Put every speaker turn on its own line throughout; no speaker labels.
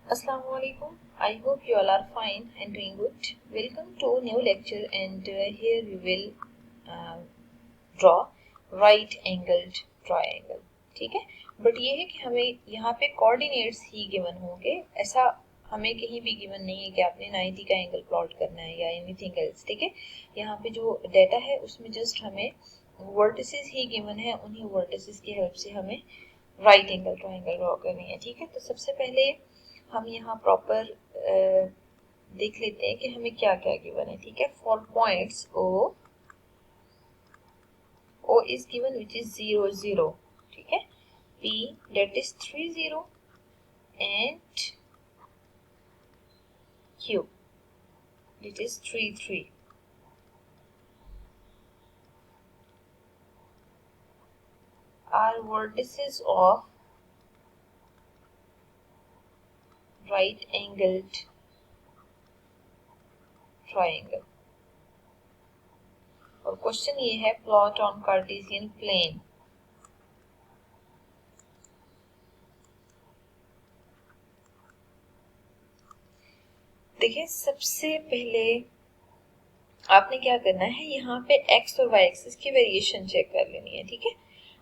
Assalamualaikum. I hope you all are fine and doing good. Welcome to new lecture and here we will draw right angled triangle. ठीक है, but ये है कि हमें यहाँ पे कोऑर्डिनेट्स ही गिवन होंगे, ऐसा हमें कहीं भी गिवन नहीं है कि आपने 90 का एंगल प्लॉट करना है या एनीथिंग एल्स. ठीक है, यहाँ पे जो डेटा है उसमें जस्ट हमें वर्टिसेस ही गिवन है, उन्हीं वर्टिसेस की हेल्प से हमें राइट एंगल ट्राइंगल ड्रॉ करनी है. ठीक है, तो सबसे पहले हम यहाँ प्रॉपर देख लेते हैं कि हमें क्या क्या गिवन है. ठीक है, for points O is given which is 0 0. ठीक है, P that is 3 0 and Q that is 3 3. Are vertices of right angled triangle. और क्वेश्चन ये है प्लॉट ऑन कार्टेशियन प्लेन. देखिए, सबसे पहले आपने क्या करना है, यहाँ पे x और y एक्सिस की वेरिएशन चेक कर लेनी है. ठीक है,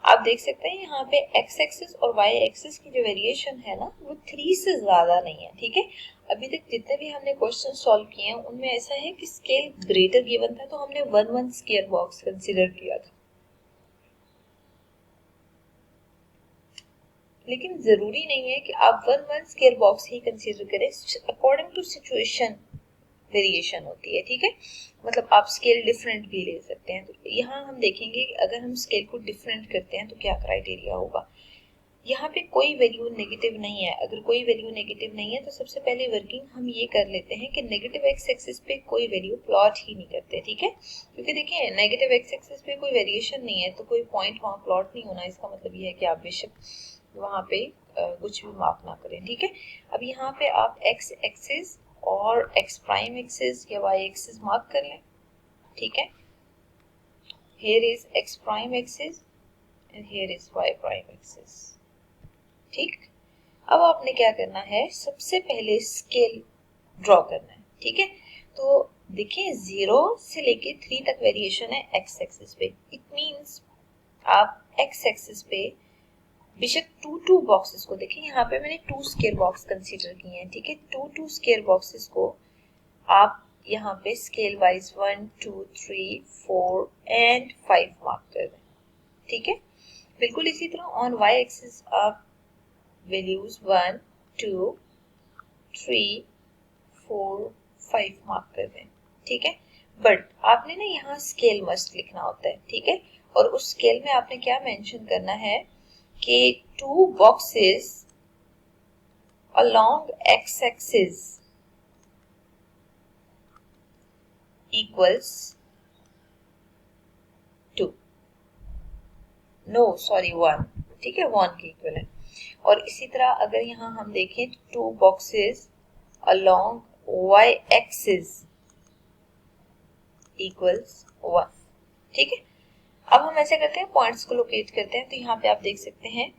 आप देख सकते हैं यहाँ पे x एक्सिस और y एक्सिस की जो वेरिएशन है ना, वो 3 से ज्यादा नहीं है. ठीक है, अभी तक जितने भी हमने क्वेश्चन सॉल्व किए हैं उनमें ऐसा है कि स्केल ग्रेटर गिवन था तो हमने 1 1 स्क्वायर बॉक्स कंसीडर किया था, लेकिन जरूरी नहीं है कि आप 1 1 स्क्वायर बॉक्स ही कंसीडर करें. अकॉर्डिंग टू सिचुएशन वेरिएशन होती है. ठीक है, मतलब आप स्केल डिफरेंट भी ले सकते हैं. तो यहाँ हम देखेंगे कि अगर हम स्केल को डिफरेंट करते हैं तो क्या क्राइटेरिया होगा. यहाँ पे कोई वैल्यू नेगेटिव नहीं है. अगर कोई वैल्यू नेगेटिव नहीं है तो सबसे पहले वर्किंग हम ये कर लेते हैं कि नेगेटिव एक्स एक्सिस पे कोई वैल्यू प्लॉट ही नहीं करते. ठीक है, क्योंकि देखिए नेगेटिव एक्स एक्सिस पे कोई वेरिएशन नहीं है तो कोई पॉइंट वहाँ प्लॉट नहीं होना. इसका मतलब ये है कि आप बेशक वहाँ पे कुछ भी मार्क ना करें. ठीक है, अब यहाँ पे आप एक्स एक्सिस और एक्स प्राइम एक्सिस या वाई एक्सिस मार्क कर लें. ठीक है, here is x prime axis and here is y prime axis. ठीक, अब आपने क्या करना है, सबसे पहले स्केल ड्रॉ करना है. ठीक है, तो देखिए 0 से लेके 3 तक वेरिएशन है x एक्सिस पे. इट मींस आप x एक्सिस पे बेशक 2 बॉक्सेस को देखिए, यहाँ पे मैंने 2 स्क्वायर बॉक्स कंसीडर किए हैं. ठीक है, 2 स्क्वायर बॉक्सेस को आप यहाँ पे स्केल वाइज 1 2 3 4 एंड 5 मार्क कर दें. ठीक है, बिल्कुल इसी तरह ऑन वाई एक्सिस आप वैल्यूज 1 2 3 4 5 मार्क कर दें. ठीक है, बट आपने ना यहाँ स्केल मस्ट लिखना होता है. ठीक है, और उस स्केल में आपने क्या मेंशन करना है कि 2 boxes along x axis equals 2. No sorry 1. ठीक है, 1 के इक्वल है. और इसी तरह अगर यहाँ हम देखें 2 boxes along y axis equals 1. ठीक है, अब हम ऐसे करते हैं, पॉइंट्स को लोकेट करते हैं. तो यहाँ पे आप देख सकते हैं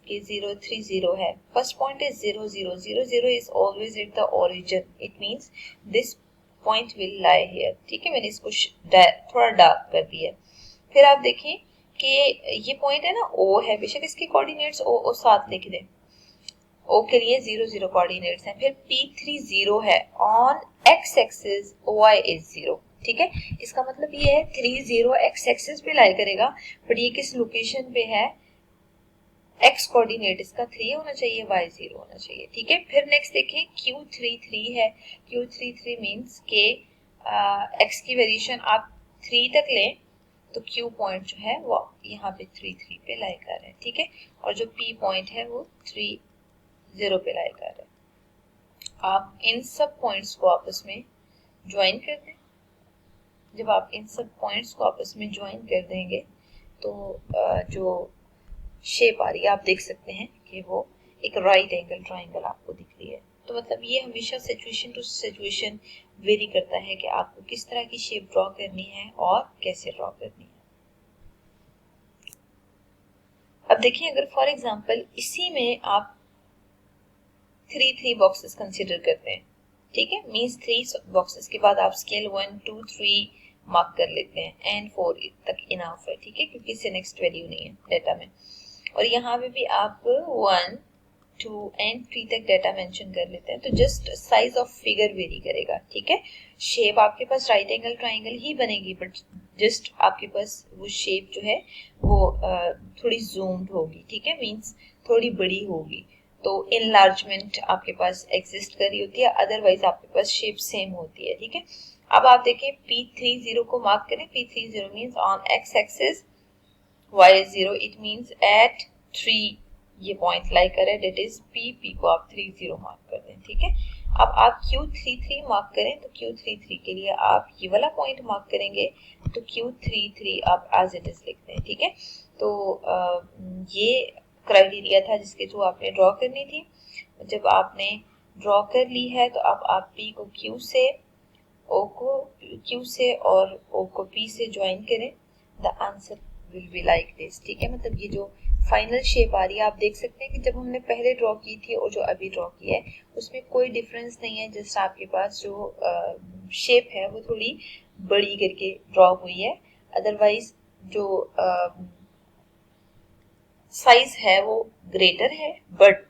कि 0 3 0 है. First point is 0 0 0 0 is always at the origin. It means this point will lie here. ठीक है, मैंने इसको थोड़ा डार्क कर दिया. फिर आप देखिए कि ये पॉइंट है ना, O है, बेशक इसके कोऑर्डिनेट्स O 7 लिख दें. O के लिए 0 0 कोऑर्डिनेट्स हैं. फिर P3 0 है. On x axis y is 0. ठीक है, इसका मतलब ये है 3 0 x एक्सिस पे लाई करेगा, बट ये किस लोकेशन पे है, x कोऑर्डिनेट इसका 3 होना चाहिए, y 0 होना चाहिए. ठीक है, फिर नेक्स्ट देखें Q3 3 है. Q3 3 मींस के x की वेरिएशन आप 3 तक लें तो Q पॉइंट जो है वो यहाँ पे 3 3 पे लाई कर रहे हैं. ठीक है, और जो P पॉइंट है वो 3 0 पे लाई कर रहे हैं. आप इन सब पॉइंट्स को आपस में ज्वाइन कर दें. जब आप इन सब पॉइंट्स को आपस में ज्वाइन कर देंगे तो जो शेप आ रही है आप देख सकते हैं कि वो एक राइट एंगल ट्राइंगल आपको दिख रही है. तो मतलब ये हमेशा सिचुएशन टू सिचुएशन वेरी करता है कि आपको किस तरह की शेप ड्रॉ करनी है और कैसे ड्रॉ करनी है. अब देखिए, अगर फॉर एग्जांपल इसी में आप थ्री बॉक्सेस कंसिडर करते हैं, ठीक है। मीन्स 3 बॉक्सेस के बाद आप स्केल 1 2 3 मार्क कर लेते हैं एंड 4 तक इनफ है, ठीक है, क्योंकि इससे नेक्स्ट वैल्यू नहीं है डाटा में। और यहाँ पे भी आप 1 2 एंड 3 तक डाटा मेंशन कर लेते हैं, तो just size of figure very करेगा, ठीक है। शेप आपके पास राइट एंगल ट्राइंगल ही बनेगी, बट जस्ट आपके पास वो शेप जो है वो थोड़ी जूम्ड होगी, ठीक है, मीन्स थोड़ी बड़ी होगी। तो इनलार्जमेंट आपके पास एग्जिस्ट कर रही होती है, अदरवाइज आपके पास शेप सेम होती है, ठीक है। अब आप देखें P30 को मार्क करें। P30 means on X axis, Y0 it means at 3 ये पॉइंट लाई कर है, डेट इज P को आप 30 मार्क कर दें, ठीक है। अब आप Q33 मार्क करें, तो Q33 के लिए आप ये वाला पॉइंट मार्क करेंगे, तो Q33 आप एज इट इज लिखते हैं, ठीक है। तो ये क्राइटेरिया था जिसके थ्रू आपने ड्रॉ करनी थी। जब आपने ड्रॉ कर ली है तो अब आप P को Q से, O को Q से और O को P से ज्वाइन करें। The answer will be like this, ठीक है। मतलब ये जो फाइनल शेप आ रही है, आप देख सकते हैं कि जब हमने पहले ड्रॉ की थी और जो अभी ड्रॉ की है उसमें कोई डिफरेंस नहीं है। जस्ट आपके पास जो शेप है वो थोड़ी बड़ी करके ड्रॉ हुई है, अदरवाइज जो साइज है वो ग्रेटर है, बट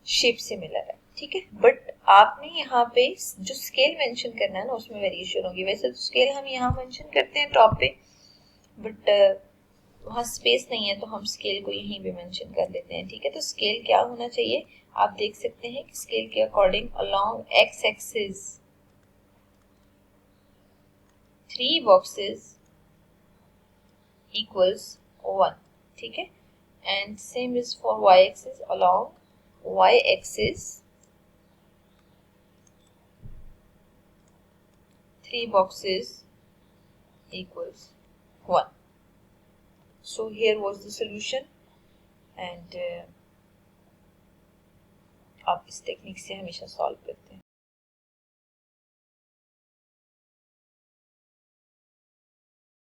शेप सिमिलर है, ठीक है। बट आपने यहाँ पे जो स्केल मेंशन करना है ना उसमें वेरिएशन होगी। वैसे तो स्केल हम यहाँ मेंशन करते हैं टॉप पे, बट वहाँ स्पेस नहीं है तो हम स्केल को यहीं पे मेंशन कर लेते हैं, ठीक है। तो स्केल क्या होना चाहिए, आप देख सकते हैं कि स्केल के according along x axis 3 boxes equals 1, ठीक है। And same is for y axis, along y axis 3 boxes equals 1. So here was the solution, and आप इस टेक्निक से हमेशा सॉल्व करते हैं।